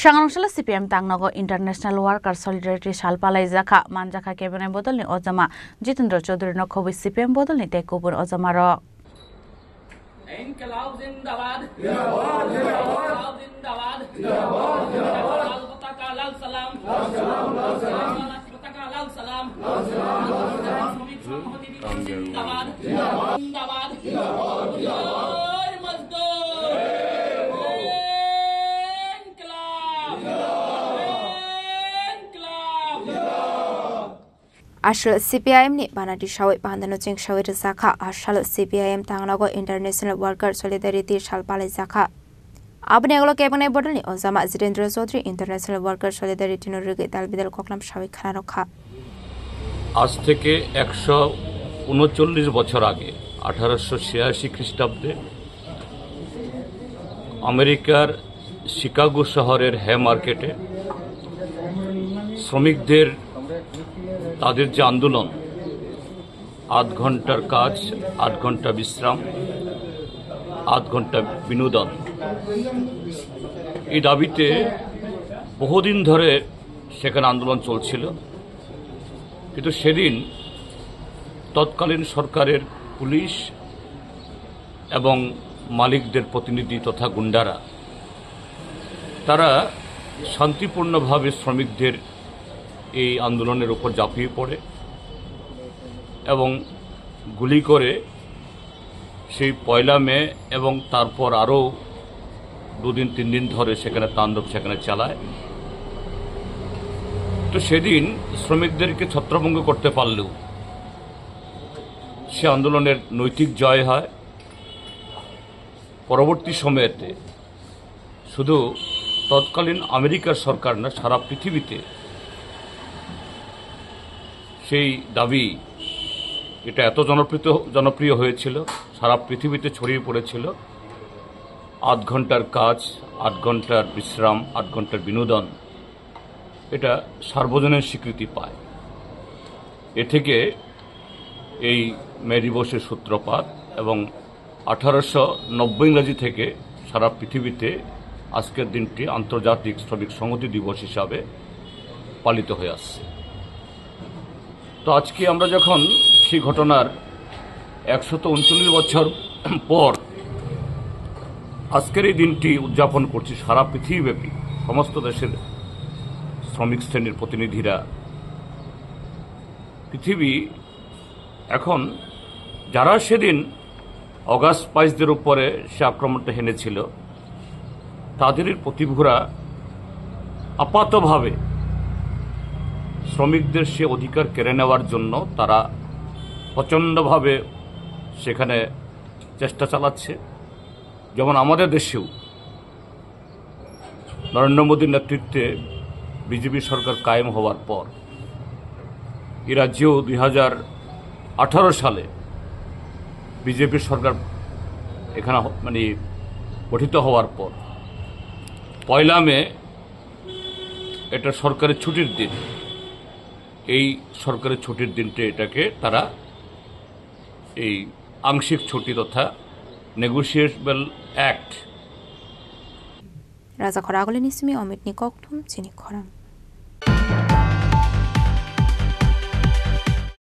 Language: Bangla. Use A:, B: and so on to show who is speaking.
A: Sangangshala CPM Tangnago International Worker Solidarity Shalpalai Zaka Manjaka Kebene Bodolni Ozama Jitendra Chaudhary no Khobi CPM Bodolni Tekubur Ozama Ro
B: इनकलाब जिंदाबाद जिंदाबाद जिंदाबाद जिंदाबाद जिंदाबाद जिंदाबाद लाल पताका लाल सलाम लाल सलाम लाल सलाम पताका लाल सलाम लाल सलाम लाल सलाम जिंदाबाद जिंदाबाद जिंदाबाद जिंदाबाद जिंदाबाद मजदूर इनकलाब इनकलाब
C: Ashal CPIM ni banati shawai bandano cheng shawai zaka ashal CPIM tangnago International Worker Solidarity Shalpalai zaka abne eglo kebane bodol ni Ozama Jitendra Chaudhary International Worker Solidarity no rege dalbidal koklam shawai khana rakha
D: আজ থেকে 139 বছর আগে 1886 খ্রিস্টাব্দে আমেরিকার শিকাগো শহরের হে মার্কেটে শ্রমিকদের তাদের যে আন্দোলন 8 ঘন্টার কাজ 8 ঘন্টা বিশ্রাম 8 ঘন্টা বিনোদন এই দাবিতে বহুদিন ধরে সেখানে আন্দোলন চলছিল কিন্তু সেদিন তৎকালীন সরকারের পুলিশ এবং মালিকদের প্রতিনিধি তথা গুন্ডারা তারা শান্তিপূর্ণভাবে শ্রমিকদের এই আন্দোলনের উপর ঝাঁপিয়ে পড়ে এবং গুলি করে সেই 1 মে এবং তারপর আরও 2 দিন 3 দিন ধরে সেখানে তাণ্ডব সেখানে চালায় তো সেদিন শ্রমিকদেরকে ছত্রভঙ্গ করতে পারলেও সে আন্দোলনের নৈতিক জয় হয় পরবর্তী সময়েতে শুধু তৎকালীন আমেরিকার সরকার না সারা পৃথিবীতে সেই দাবি এটা এত জনপ্রিয় হয়েছিল সারা পৃথিবীতে ছড়িয়ে পড়েছিল 8 ঘন্টার কাজ 8 ঘন্টার বিশ্রাম 8 ঘন্টার বিনোদন এটা সার্বজনীন স্বীকৃতি পায় এ থেকে এই মে দিবসের সূত্রপাত এবং 1890 ইংরেজি থেকে সারা পৃথিবীতে আজকের দিনটি আন্তর্জাতিক শ্রমিক সংহতি দিবস হিসাবে পালিত হয়ে আসছে তো আজকে আমরা যখন সেই ঘটনার 139 বছর পর আজকের এই দিনটি উদযাপন করছি সারা পৃথিবীব্যাপী সমস্ত দেশের শ্রমিক শ্রেণীর প্রতিনিধিরা পৃথিবী এখন যারা সেদিন অগাস্ট 22-দের উপরে সে আক্রমণটা হেনেছিল তাদেরই প্রতিভূরা আপাতভাবে শ্রমিকদের সে অধিকার কেড়ে নেওয়ার জন্য তারা প্রচণ্ডভাবে সেখানে চেষ্টা চালাচ্ছে যেমন আমাদের দেশেও নরেন্দ্র মোদীর নেতৃত্বে বিজেপি সরকার কায়েম হওয়ার পর এই রাজ্যেও 2018 সালে বিজেপি সরকার এখানে গঠিত হওয়ার পর 1 মে এটা সরকারের ছুটির দিন এই সরকারের ছুটির দিনটা এটাকে তারা এই আংশিক ছুটি তথা নেগোশিয়েবল অ্যাক্ট
C: রাজা খরাগলে নিসমি অমিত নিকক থুম চিনি খরাম